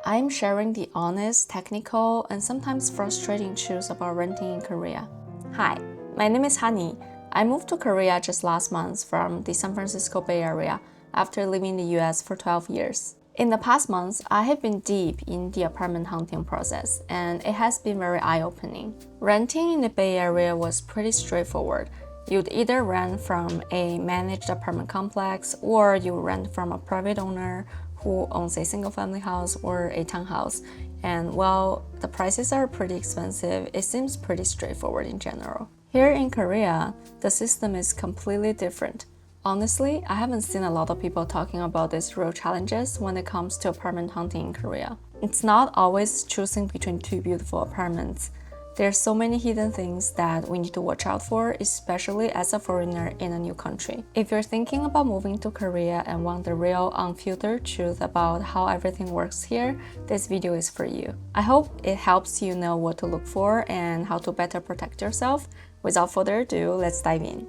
I'm sharing the honest, technical, and sometimes frustrating truths about renting in Korea. Hi, my name is Hani. I moved to Korea just last month from the San Francisco Bay Area after living in the US for 12 years. In the past months, I have been deep in the apartment hunting process, and it has been very eye-opening. Renting in the Bay Area was pretty straightforward. You'd either rent from a managed apartment complex or you rent from a private owner who owns a single-family house or a townhouse. And while the prices are pretty expensive, it seems pretty straightforward in general. Here in Korea, the system is completely different. Honestly, I haven't seen a lot of people talking about these real challenges when it comes to apartment hunting in Korea. It's not always choosing between two beautiful apartments. There's so many hidden things that we need to watch out for, especially as a foreigner in a new country. If you're thinking about moving to Korea and want the real, unfiltered truth about how everything works here, this video is for you. I hope it helps you know what to look for and how to better protect yourself. Without further ado, let's dive in.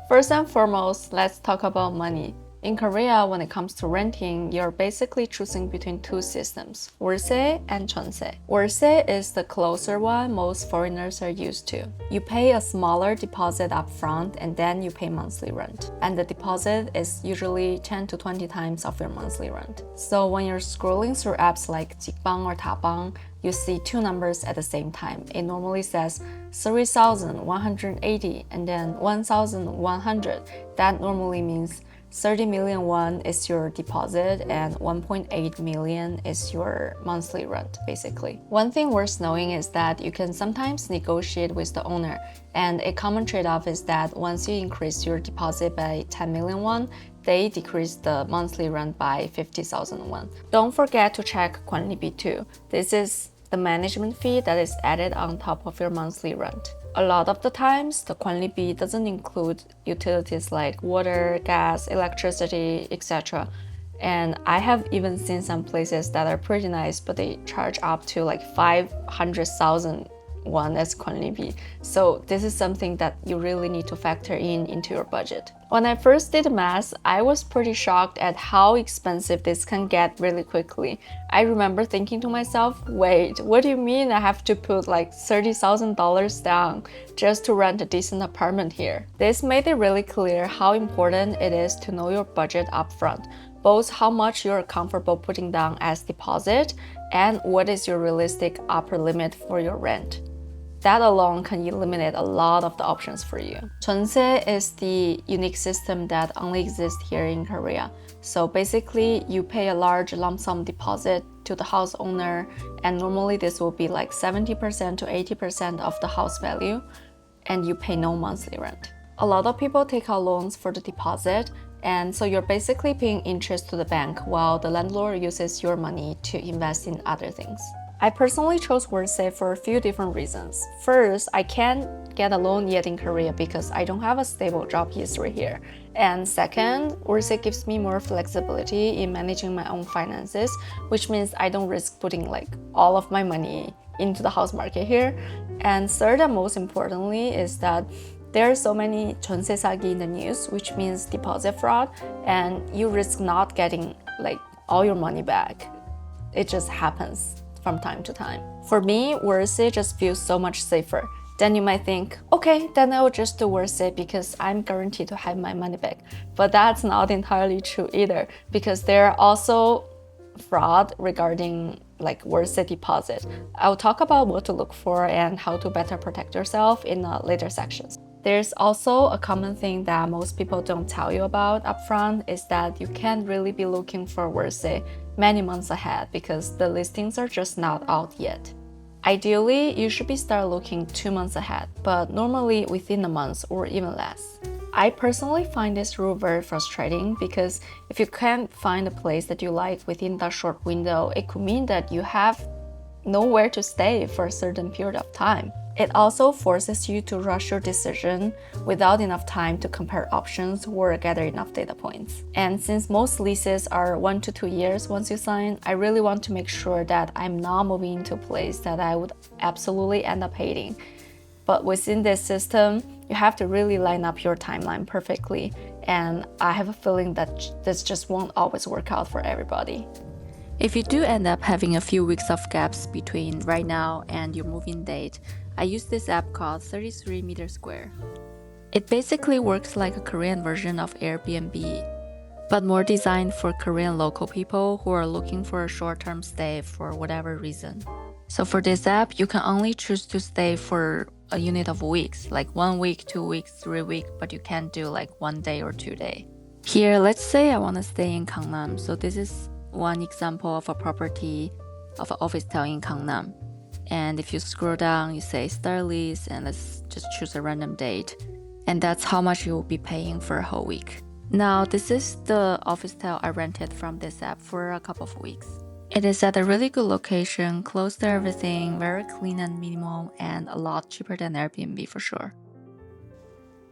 First and foremost, let's talk about money. In Korea, when it comes to renting, you're basically choosing between two systems, Wolse and Jeonse. Wolse is the closer one most foreigners are used to. You pay a smaller deposit up front and then you pay monthly rent. And the deposit is usually 10 to 20 times of your monthly rent. So when you're scrolling through apps like Zigbang or Dabang, you see two numbers at the same time. It normally says 3,180 and then 1,100. That normally means 30 million won is your deposit and 1.8 million is your monthly rent, basically. One thing worth knowing is that you can sometimes negotiate with the owner, and a common trade-off is that once you increase your deposit by 10 million won, they decrease the monthly rent by 50,000 won. Don't forget to check 관리비 too. This is the management fee that is added on top of your monthly rent. A lot of the times, the 관리비 doesn't include utilities like water, gas, electricity, etc. And I have even seen some places that are pretty nice, but they charge up to like 500,000 won as 관리비. So this is something that you really need to factor into your budget. When I first did math, I was pretty shocked at how expensive this can get really quickly. I remember thinking to myself, wait, what do you mean I have to put like $30,000 down just to rent a decent apartment here? This made it really clear how important it is to know your budget upfront, both how much you're comfortable putting down as deposit and what is your realistic upper limit for your rent. That alone can eliminate a lot of the options for you. Jeonse is the unique system that only exists here in Korea. So basically, you pay a large lump sum deposit to the house owner, and normally this will be like 70% to 80% of the house value, and you pay no monthly rent. A lot of people take out loans for the deposit, and so you're basically paying interest to the bank while the landlord uses your money to invest in other things. I personally chose Wolse for a few different reasons. First, I can't get a loan yet in Korea because I don't have a stable job history here. And second, Wolse gives me more flexibility in managing my own finances, which means I don't risk putting like all of my money into the house market here. And third and most importantly is that there are so many Jeonse 사기 in the news, which means deposit fraud, and you risk not getting like all your money back. It just happens from time to time. For me, Wolse just feels so much safer. Then you might think, okay, then I will just do Wolse because I'm guaranteed to have my money back. But that's not entirely true either, because there are also fraud regarding like Wolse deposit. I'll talk about what to look for and how to better protect yourself in later sections. There's also a common thing that most people don't tell you about upfront is that you can't really be looking for Wolse many months ahead because the listings are just not out yet. Ideally, you should start looking 2 months ahead, but normally within a month or even less. I personally find this rule very frustrating because if you can't find a place that you like within that short window, it could mean that you have nowhere to stay for a certain period of time. It also forces you to rush your decision without enough time to compare options or gather enough data points. And since most leases are 1 to 2 years once you sign, I really want to make sure that I'm not moving into a place that I would absolutely end up hating. But within this system, you have to really line up your timeline perfectly. And I have a feeling that this just won't always work out for everybody. If you do end up having a few weeks of gaps between right now and your move-in date, I use this app called 33 Meter Square. It basically works like a Korean version of Airbnb, but more designed for Korean local people who are looking for a short-term stay for whatever reason. So for this app, you can only choose to stay for a unit of weeks, like 1 week, 2 weeks, 3 weeks, but you can't do like 1 day or 2 day. Here, let's say I want to stay in Gangnam, so this is one example of a property of an office tower in Gangnam. And if you scroll down, you say start lease, and let's just choose a random date. And that's how much you will be paying for a whole week. Now, this is the office tower I rented from this app for a couple of weeks. It is at a really good location, close to everything, very clean and minimal, and a lot cheaper than Airbnb for sure.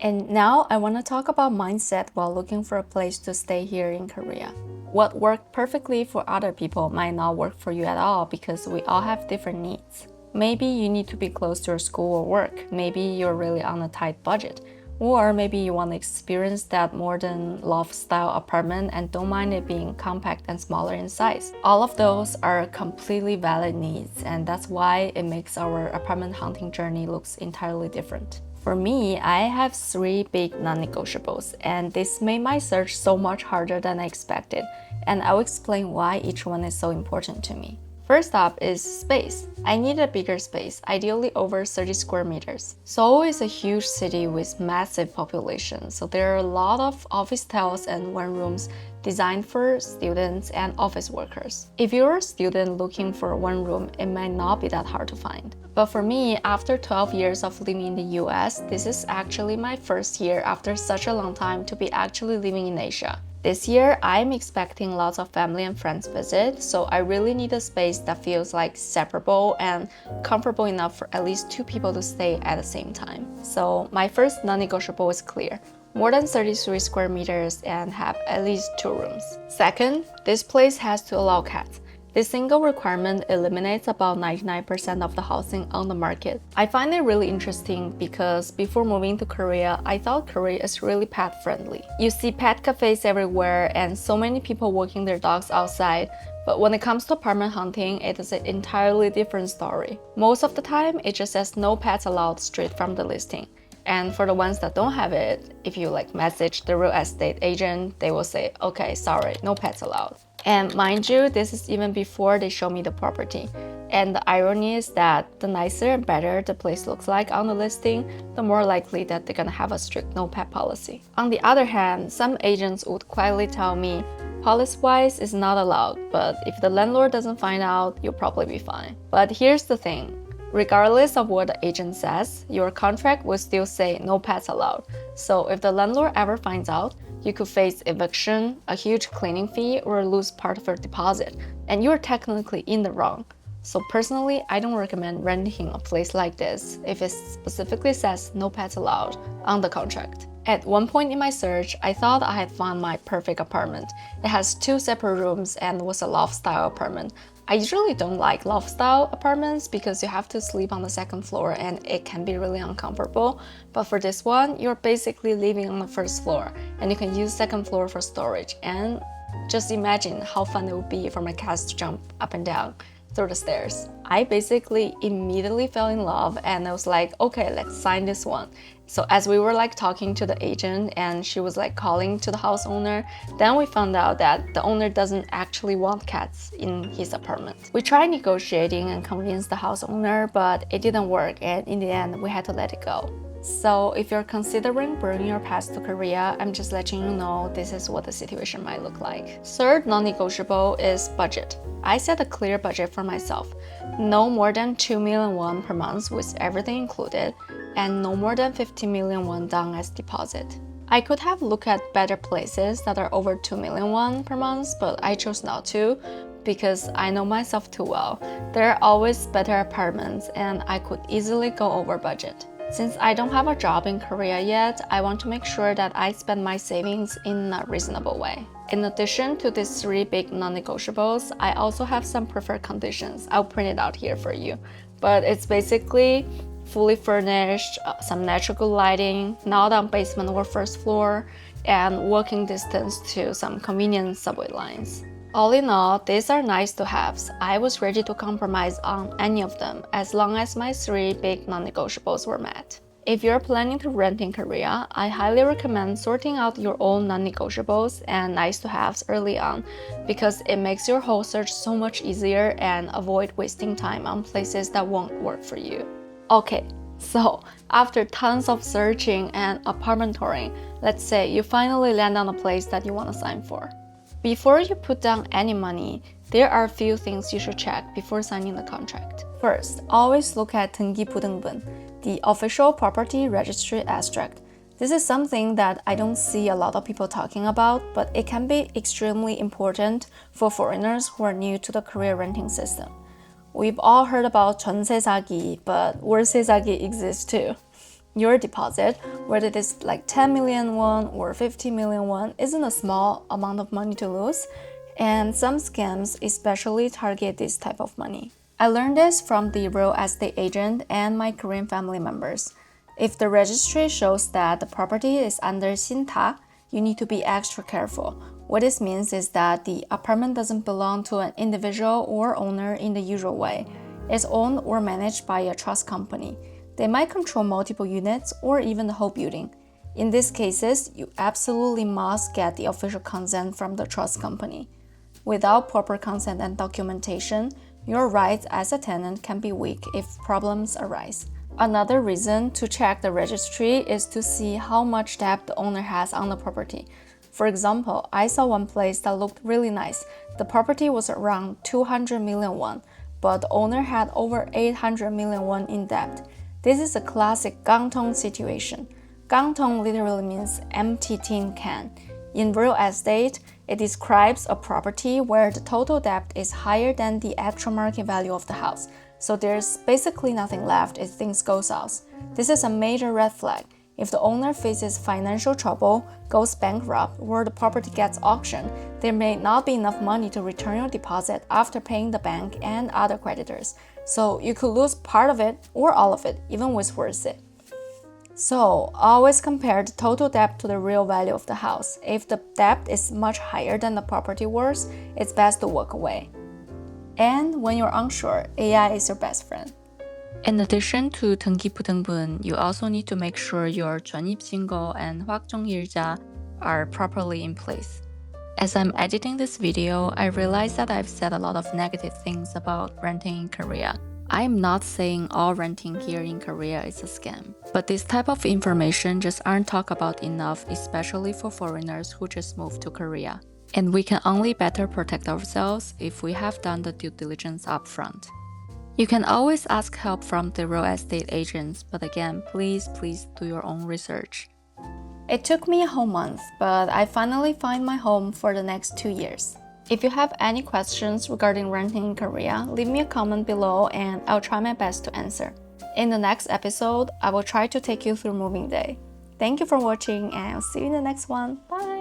And now I want to talk about mindset while looking for a place to stay here in Korea. What worked perfectly for other people might not work for you at all because we all have different needs. Maybe you need to be close to your school or work. Maybe you're really on a tight budget. Or maybe you want to experience that modern loft-style apartment and don't mind it being compact and smaller in size. All of those are completely valid needs, and that's why it makes our apartment hunting journey looks entirely different. For me, I have 3 big non-negotiables, and this made my search so much harder than I expected, and I'll explain why each one is so important to me. First up is space. I need a bigger space, ideally over 30 square meters. Seoul is a huge city with massive population, so there are a lot of office towers and one-rooms designed for students and office workers. If you're a student looking for a one-room, it might not be that hard to find. But for me, after 12 years of living in the US, this is actually my first year after such a long time to be actually living in Asia. This year, I'm expecting lots of family and friends visit, so I really need a space that feels like separable and comfortable enough for at least 2 people to stay at the same time. So my first non-negotiable is clear. More than 33 square meters and have at least 2 rooms. Second, this place has to allow cats. This single requirement eliminates about 99% of the housing on the market. I find it really interesting because before moving to Korea, I thought Korea is really pet friendly. You see pet cafes everywhere and so many people walking their dogs outside, but when it comes to apartment hunting, it is an entirely different story. Most of the time, it just says no pets allowed straight from the listing. And for the ones that don't have it, if you message the real estate agent, they will say, okay, sorry, no pets allowed. And mind you, this is even before they show me the property. And the irony is that the nicer and better the place looks like on the listing, the more likely that they're gonna have a strict no pet policy. On the other hand, some agents would quietly tell me, policy-wise it's not allowed, but if the landlord doesn't find out, you'll probably be fine. But here's the thing. Regardless of what the agent says, your contract will still say no pets allowed. So if the landlord ever finds out, you could face eviction, a huge cleaning fee, or lose part of your deposit, and you're technically in the wrong. So personally, I don't recommend renting a place like this if it specifically says no pets allowed on the contract. At one point in my search, I thought I had found my perfect apartment. It has 2 separate rooms and was a loft-style apartment. I usually don't like loft-style apartments because you have to sleep on the 2nd floor and it can be really uncomfortable. But for this one, you're basically living on the 1st floor and you can use 2nd floor for storage. And just imagine how fun it would be for my cats to jump up and down through the stairs. I basically immediately fell in love and I was like, okay, let's sign this one. So as we were talking to the agent and she was calling to the house owner, then we found out that the owner doesn't actually want cats in his apartment. We tried negotiating and convinced the house owner, but it didn't work and in the end we had to let it go. So if you're considering bringing your pets to Korea, I'm just letting you know this is what the situation might look like. Third non-negotiable is budget. I set a clear budget for myself. No more than 2 million won per month with everything included, and no more than 50 million won down as deposit. I could have looked at better places that are over 2 million won per month, but I chose not to because I know myself too well. There are always better apartments and I could easily go over budget. Since I don't have a job in Korea yet, I want to make sure that I spend my savings in a reasonable way. In addition to these 3 big non-negotiables, I also have some preferred conditions. I'll print it out here for you. But it's basically fully furnished, some natural lighting, not on basement or 1st floor, and walking distance to some convenient subway lines. All in all, these are nice to haves. I was ready to compromise on any of them as long as my 3 big non-negotiables were met. If you're planning to rent in Korea, I highly recommend sorting out your own non-negotiables and nice to haves early on because it makes your whole search so much easier and avoid wasting time on places that won't work for you. Okay, so after tons of searching and apartment touring, let's say you finally land on a place that you want to sign for. Before you put down any money, there are a few things you should check before signing the contract. First, always look at 등기부등본, the official property registry abstract. This is something that I don't see a lot of people talking about, but it can be extremely important for foreigners who are new to the Korea renting system. We've all heard about Jeonse 사기, but Wolse 사기 exists too. Your deposit, whether it is like 10 million won or 50 million won, isn't a small amount of money to lose, and some scams especially target this type of money. I learned this from the real estate agent and my Korean family members. If the registry shows that the property is under 신탁, you need to be extra careful. What this means is that the apartment doesn't belong to an individual or owner in the usual way. It's owned or managed by a trust company. They might control multiple units or even the whole building. In these cases, you absolutely must get the official consent from the trust company. Without proper consent and documentation, your rights as a tenant can be weak if problems arise. Another reason to check the registry is to see how much debt the owner has on the property. For example, I saw one place that looked really nice. The property was around 200 million won, but the owner had over 800 million won in debt. This is a classic 깡통 situation. 깡통 literally means empty tin can. In real estate, it describes a property where the total debt is higher than the actual market value of the house. So there's basically nothing left if things go south. This is a major red flag. If the owner faces financial trouble, goes bankrupt, or the property gets auctioned, there may not be enough money to return your deposit after paying the bank and other creditors. So you could lose part of it or all of it, even with worse it. So always compare the total debt to the real value of the house. If the debt is much higher than the property worth, it's best to walk away. And when you're unsure, AI is your best friend. In addition to 등기부등본, you also need to make sure your 전입신고 and 확정일자 are properly in place. As I'm editing this video, I realize that I've said a lot of negative things about renting in Korea. I'm not saying all renting here in Korea is a scam, but this type of information just aren't talked about enough, especially for foreigners who just moved to Korea. And we can only better protect ourselves if we have done the due diligence upfront. You can always ask help from the real estate agents, but again, please do your own research. It took me a whole month, but I finally find my home for the next 2 years. If you have any questions regarding renting in Korea, leave me a comment below and I'll try my best to answer. In the next episode, I will try to take you through moving day. Thank you for watching and I'll see you in the next one. Bye!